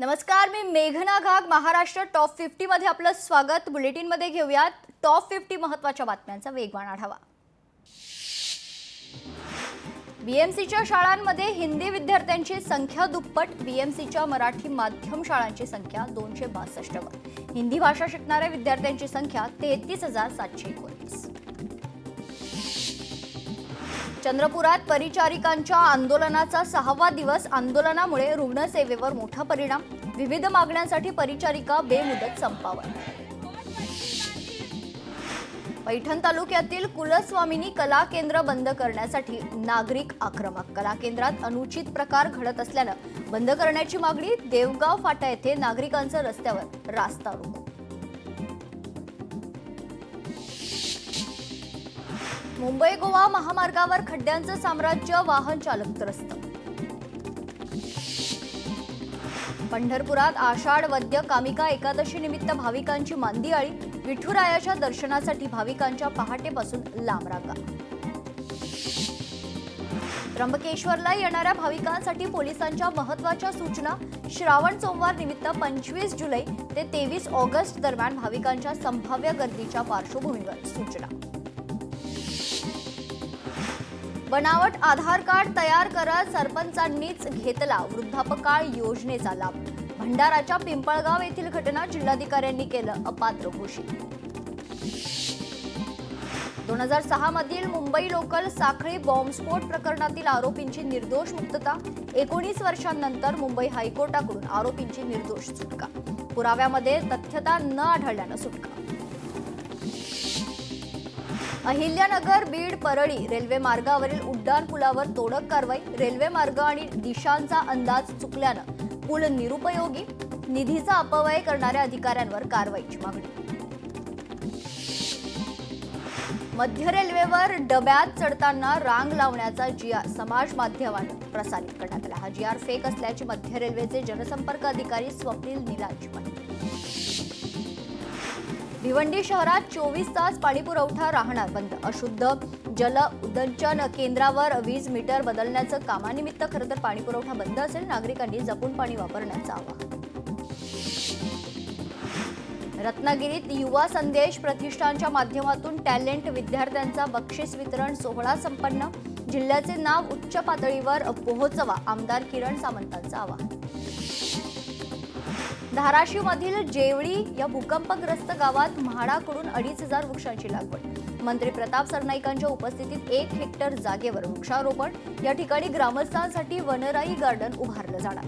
नमस्कार, मी मेघना घाग. महाराष्ट्र टॉप 50 मध्ये आपलं स्वागत. बुलेटिन मध्ये घेऊयात टॉप 50 महत्त्वाच्या बातम्यांचा वेगवान आढावा. बीएमसीच्या शाळांमध्ये हिंदी विद्यार्थ्यांची संख्या दुप्पट. बीएमसीच्या मराठी माध्यम शाळांची संख्या 262 वर. हिंदी भाषा शिकणाऱ्या विद्यार्थ्यांची संख्या 33,719. चंद्रपुरात परिचारिकांच्या आंदोलनाचा 6वा दिवस. आंदोलनामुळे रुग्णसेवेवर मोठा परिणाम. विविध मागण्यांसाठी परिचारिका बेमुदत संपावर. पैठण तालुक्यातील कुलस्वामिनी कला केंद्र बंद करण्यासाठी नागरिक आक्रमक. कला केंद्रात अनुचित प्रकार घडत असल्यानं बंद करण्याची मागणी. देवगाव फाटा येथे नागरिकांचं रस्त्यावर रास्ता रोको. मुंबई गोवा महामार्गावर खड्ड्यांचं साम्राज्य. वाहन चालक त्रस्त. पंढरपुरात आषाढ वद्य कामिका एकादशी निमित्त भाविकांची मांदियाळी. विठुरायाच्या दर्शनासाठी भाविकांच्या पहाटेपासून लांब रांगा. त्र्यंबकेश्वरला येणाऱ्या भाविकांसाठी पोलिसांच्या महत्त्वाच्या सूचना. श्रावण सोमवार निमित्त 25 जुलै ते 23 ऑगस्ट दरम्यान भाविकांच्या संभाव्य गर्दीच्या पार्श्वभूमीवर सूचना. बनावट आधार कार्ड तयार करत सरपंचांनीच घेतला वृद्धापकाळ योजनेचा लाभ. भंडाराच्या पिंपळगाव येथील घटना. जिल्हाधिकाऱ्यांनी केलं अपात्र घोषित. 2006 मधील मुंबई लोकल साखळी बॉम्बस्फोट प्रकरणातील आरोपींची निर्दोष मुक्तता. 19 वर्षांनंतर मुंबई हायकोर्टाकडून आरोपींची निर्दोष सुटका. पुराव्यामध्ये तथ्यता न आढळल्यानं सुटका. अहिल्यानगर बीड परळी रेल्वे मार्गावरील उड्डाण पुलावर तोडक कारवाई. रेल्वे मार्ग आणि दिशांचा अंदाज चुकल्यानं पूल निरुपयोगी. निधीचा अपव्यय करणाऱ्या अधिकाऱ्यांवर कारवाईची मागणी. मध्य रेल्वेवर डब्यात चढताना रांग लावण्याचा GR समाज माध्यमांवर प्रसारित करण्यात आला. हा GR फेक असल्याची मध्य रेल्वेचे जनसंपर्क अधिकारी स्वप्नील निलाज म्हणाले. भिवंडी शहरात 24 तास पाणीपुरवठा राहणार बंद. अशुद्ध जल उदंचन केंद्रावर वीज मीटर बदलण्याचं कामानिमित्त खरं तर पाणीपुरवठा बंद असेल. नागरिकांनी जपून पाणी वापरण्याचं आवाहन. रत्नागिरीत युवा संदेश प्रतिष्ठानच्या माध्यमातून टॅलेंट विद्यार्थ्यांचा बक्षीस वितरण सोहळा संपन्न. जिल्ह्याचे नाव उच्च पातळीवर पोहोचवा. आमदार किरण सामंतांचं आवाहन. धाराशिवमधील जेवळी या भूकंपग्रस्त गावात म्हाडाकडून 2,500 वृक्षांची लागवड. मंत्री प्रताप सरनाईकांच्या उपस्थितीत 1 हेक्टर जागेवर वृक्षारोपण. या ठिकाणी ग्रामस्थांसाठी वनराई गार्डन उभारलं जाणार.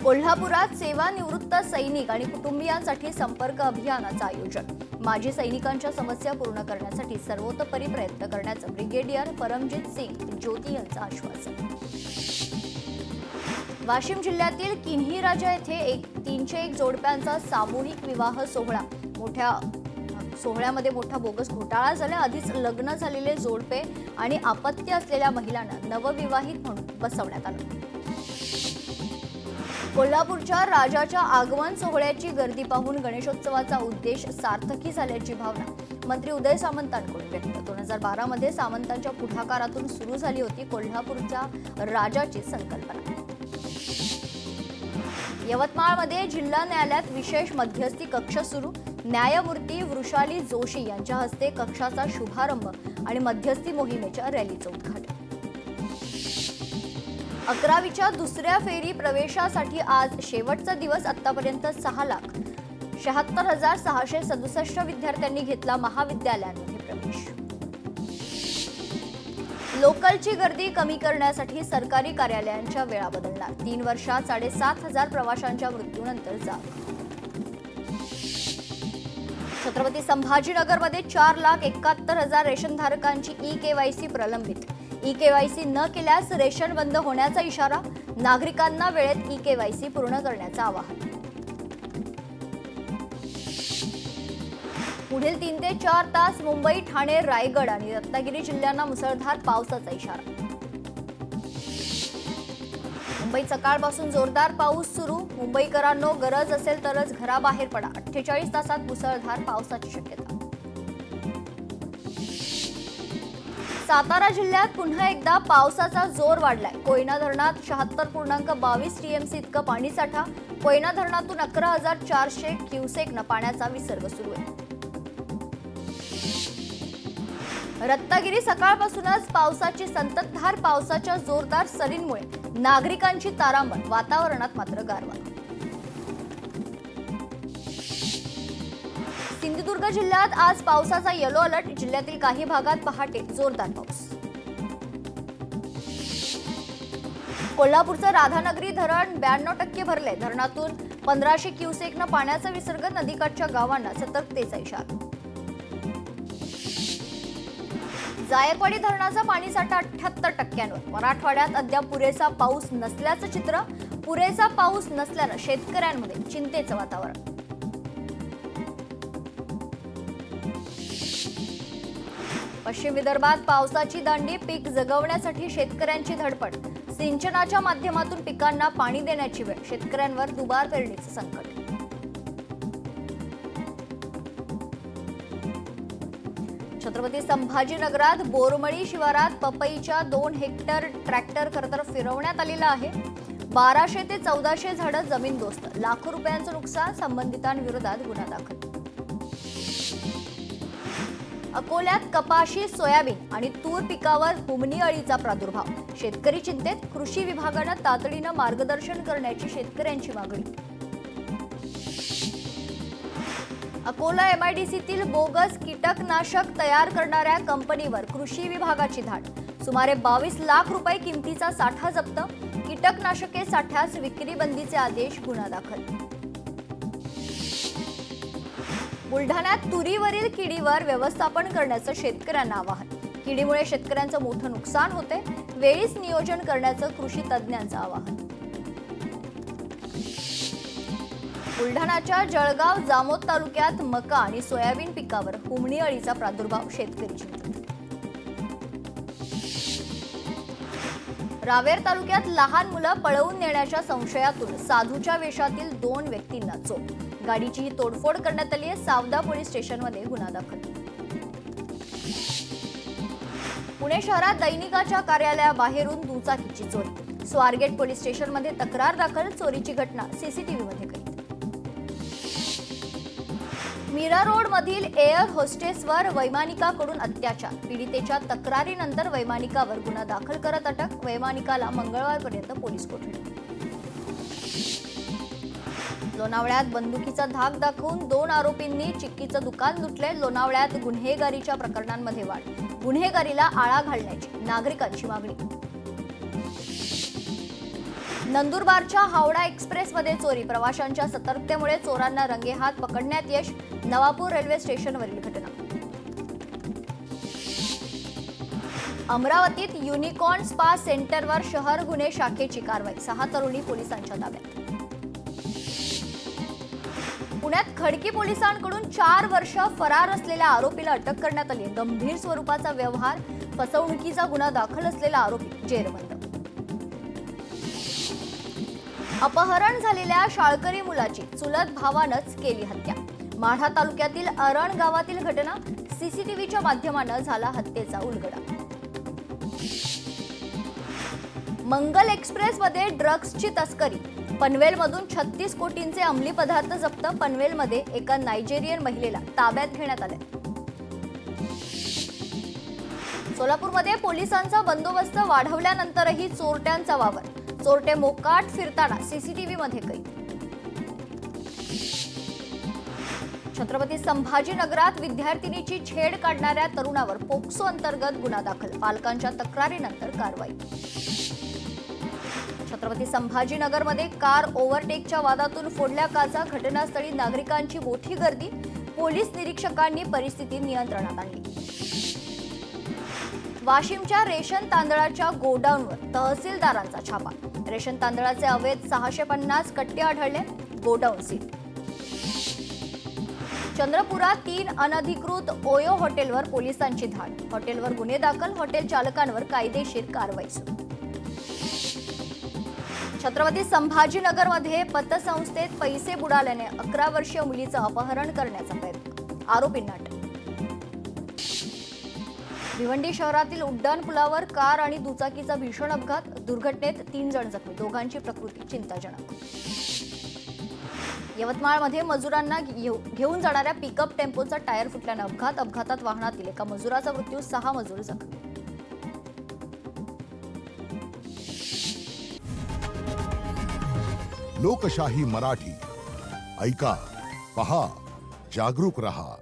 कोल्हापुरात सेवानिवृत्त सैनिक आणि कुटुंबियांसाठी संपर्क अभियानाचं आयोजन. माजी सैनिकांच्या समस्या पूर्ण करण्यासाठी सर्वतोपरी प्रयत्न करण्याचं ब्रिगेडियर परमजित सिंग ज्योती यांचं आश्वासन. वाशिम जिल्ह्यातील किन्ही राजा येथे 301 जोडप्यांचा सामूहिक विवाह सोहळा. सोहळ्यामध्ये मोठा बोगस घोटाळा झाला. आधीच लग्न झालेले जोडपे आणि आपत्ती असलेल्या महिलांना नवविवाहित म्हणून बसवण्यात आलं. कोल्हापूरच्या राजाच्या आगमन सोहळ्याची गर्दी पाहून गणेशोत्सवाचा उद्देश सार्थकी झाल्याची भावना मंत्री उदय सामंतांकडून व्यक्त. 2012 मध्ये सामंतांच्या पुढाकारातून सुरू झाली होती कोल्हापूरच्या राजाची संकल्पना. यवतमाळमध्ये जिल्हा न्यायालयात विशेष मध्यस्थी कक्ष सुरू. न्यायमूर्ती वृषाली जोशी यांच्या हस्ते कक्षाचा शुभारंभ आणि मध्यस्थी मोहिमेच्या रॅलीचं उद्घाटन. 11वीच्या दुसऱ्या फेरी प्रवेशासाठी आज शेवटचा दिवस. आतापर्यंत 6,76,667 विद्यार्थ्यांनी घेतला महाविद्यालयांमध्ये प्रवेश. लोकलची गर्दी कमी करण्यासाठी सरकारी कार्यालयांच्या वेळा बदलणार. 3 वर्षात 7,500 प्रवाशांच्या मृत्यूनंतर जाग. छत्रपती संभाजीनगरमध्ये 4,71,000 रेशनधारकांची ई-केवायसी प्रलंबित. ई-केवायसी न केल्यास रेशन बंद होण्याचा इशारा. नागरिकांना वेळेत ई-केवायसी पूर्ण करण्याचं आवाहन. पुढील 3 ते 4 तास मुंबई, ठाणे, रायगड आणि रत्नागिरी जिल्ह्यांना मुसळधार पावसाचा इशारा. मुंबईत सकाळपासून जोरदार पाऊस सुरू. मुंबईकरांनो, गरज असेल तरच घराबाहेर पडा. 48 तासात मुसळधार पावसाची शक्यता. सातारा जिल्ह्यात पुन्हा एकदा पावसाचा जोर वाढलाय। कोयना धरणात 76.22 टीएमसी इतकं पाणीसाठा। कोयना धरणातून 11,400 क्युसेकनं पाण्याचा विसर्ग सुरू आहे। रत्नागिरी सकाळपासूनच पावसाची संततधार। पावसाच्या जोरदार सरींमुळे नागरिकांची तारांबळ। वातावरणात मात्र गारवा। सिंधुदुर्ग जिल्ह्यात आज पावसाचा येलो अलर्ट। जिल्ह्यातील काही भागात पहाटे जोरदार पाऊस। कोल्हापूरचं राधानगरी धरण 92% भरले। धरणातून 1500 क्युसेकनं पाण्याचा विसर्ग। नदीकाठच्या गावांना सतर्कतेचा इशारा। जायकवाडी धरणाचा पाणीसाठा 78%वर। मराठवाड्यात अद्याप पुरेसा पाऊस नसल्याचं चित्र। पुरेसा पाऊस नसल्यानं शेतकऱ्यांमध्ये चिंतेचं वातावरण। पश्चिम विदर्भात पावसाची दांडी। पीक जगवण्यासाठी शेतकऱ्यांची धडपड। सिंचनाच्या माध्यमातून पिकांना पाणी देण्याची वेळ। शेतकऱ्यांवर दुबार पेरणीचं संकट। छत्रपती संभाजीनगरात बोरमळी शिवारात पपईच्या 2 हेक्टर ट्रॅक्टर खरतर फिरवण्यात आलेला आहे। 1200 ते 1400 झाडं जमीनदोस्त। लाखो रुपयांचं नुकसान। संबंधितांविरोधात गुन्हा दाखल। अकोल्यात कपाशी, सोयाबीन आणि तूर पिकावर हुमणी अळीचा प्रादुर्भाव। शेतकरी चिंतेत। कृषी विभागानं तातडीनं मार्गदर्शन करण्याची शेतकऱ्यांची मागणी। अकोला एमआयडीसीतील बोगस कीटकनाशक तयार करणाऱ्या कंपनीवर कृषी विभागाची धाड। सुमारे 22 लाख रुपये किमतीचा साठा जप्त। कीटकनाशके साठ्यास विक्री बंदीचे आदेश। गुन्हा दाखल। बुलढाण्यात तुरीवरील किडीवर व्यवस्थापन करण्याचं शेतकऱ्यांना आवाहन। किडीमुळे शेतकऱ्यांचं मोठं नुकसान होते। वेळीच नियोजन करण्याचं कृषी तज्ज्ञांचं आवाहन। बुलढाण्याच्या जळगाव जामोद तालुक्यात मका आणि सोयाबीन पिकावर हुमणी अळीचा प्रादुर्भाव। शेतकरी चिंतेत। रावेर तालुक्यात लहान मुलं पळवून नेण्याच्या संशयातून साधूच्या वेशातील 2 व्यक्तींना चोप। गाडीची तोडफोड करण्यात आली आहे। सावदा पोलीस स्टेशनमध्ये गुन्हा दाखल। पुणे शहरात दैनिकाच्या कार्यालयाबाहेरून दुचाकीची चोरी। स्वारगेट पोलीस स्टेशनमध्ये तक्रार दाखल। चोरीची घटना सीसीटीव्हीमध्ये कैद। मीरा रोड मधील एअर होस्टेसवर वैमानिकाकडून अत्याचार। पीडितेच्या तक्रारीनंतर वैमानिकावर गुन्हा दाखल करत अटक। वैमानिकाला मंगळवारपर्यंत पोलीस कोठडी। लोणावळ्यात बंदुकीचा धाक दाखवून 2 आरोपींनी चिक्कीचं दुकान लुटले। लोणावळ्यात गुन्हेगारीच्या प्रकरणांमध्ये वाढ। गुन्हेगारीला आळा घालण्याची नागरिकांची मागणी। नंदुरबारच्या हावडा एक्सप्रेसमध्ये चोरी। प्रवाशांच्या सतर्कतेमुळे चोरांना रंगेहात पकडण्यात यश। नवापूर रेल्वे स्टेशनवरील घटना। अमरावतीत युनिकॉर्न स्पा सेंटरवर शहर गुन्हे शाखेची कारवाई। 6 तरुणी पोलिसांच्या ताब्यात। पुण्यात खडकी पोलिसांकडून 4 वर्ष फरार असलेल्या आरोपीला अटक करण्यात आली। गंभीर स्वरूपाचा व्यवहार, फसवणुकीचा गुन्हा दाखल असलेला आरोपी जेरबंद। अपहरण झालेल्या शाळकरी मुलाची चुलत भावानंच केली हत्या। माढा तालुक्यातील अरण गावातील घटना। सीसीटीव्हीच्या माध्यमाने झाला हत्येचा उलगडा। मंगल एक्सप्रेसमध्ये ड्रग्सची तस्करी। पनवेलमधून 36 कोटींचे अंमली पदार्थ जप्त। पनवेलमध्ये एका नायजेरियन महिलेला ताब्यात घेण्यात आले। सोलापूरमध्ये पोलिसांचा बंदोबस्त वाढवल्यानंतरही चोरट्यांचा वावर। चोरटे मोकाट फिरताना सीसीटीव्हीमध्ये कैद। छत्रपती संभाजीनगरात विद्यार्थिनीची छेड काढणाऱ्या तरुणावर पोक्सो अंतर्गत गुन्हा दाखल। पालकांच्या तक्रारीनंतर कारवाई। छत्रपती संभाजीनगरमध्ये कार ओव्हरटेकच्या वादातून फोडल्या काचा। घटनास्थळी नागरिकांची मोठी गर्दी। पोलीस निरीक्षकांनी परिस्थिती नियंत्रणात आणली। वाशिमच्या रेशन तांदळाच्या गोडाऊनवर तहसीलदारांचा छापा। रेशन तांदळाचे अवैध 650 कट्टे आढळले। Godown seal. चंद्रपुरात 3 अनधिकृत ओयो हॉटेलवर पोलिसांची धाड। हॉटेलवर गुन्हे दाखल। हॉटेल चालकांवर कायदेशीर कारवाई सुरू। छत्रपती संभाजीनगरमध्ये पतसंस्थेत पैसे बुडाल्याने 11 वर्षीय मुलीचं अपहरण करण्याचा प्रयत्न। आरोपींना अटक। भिवंडी शहरातील उड्डाण पुलावर कार आणि दुचाकीचा भीषण अपघात, दुर्घटनेत 3 जण जखमी, दोघांची प्रकृती चिंताजनक. यवतमाळमध्ये मजुरांना घेऊन जाणाऱ्या पिकअप टेम्पोचा टायर फुटल्याने अपघातात वाहनातील एका मजुराचा मृत्यू, 6 मजूर जखमी. लोकशाही मराठी ऐका, पहा, जागरूक रहा.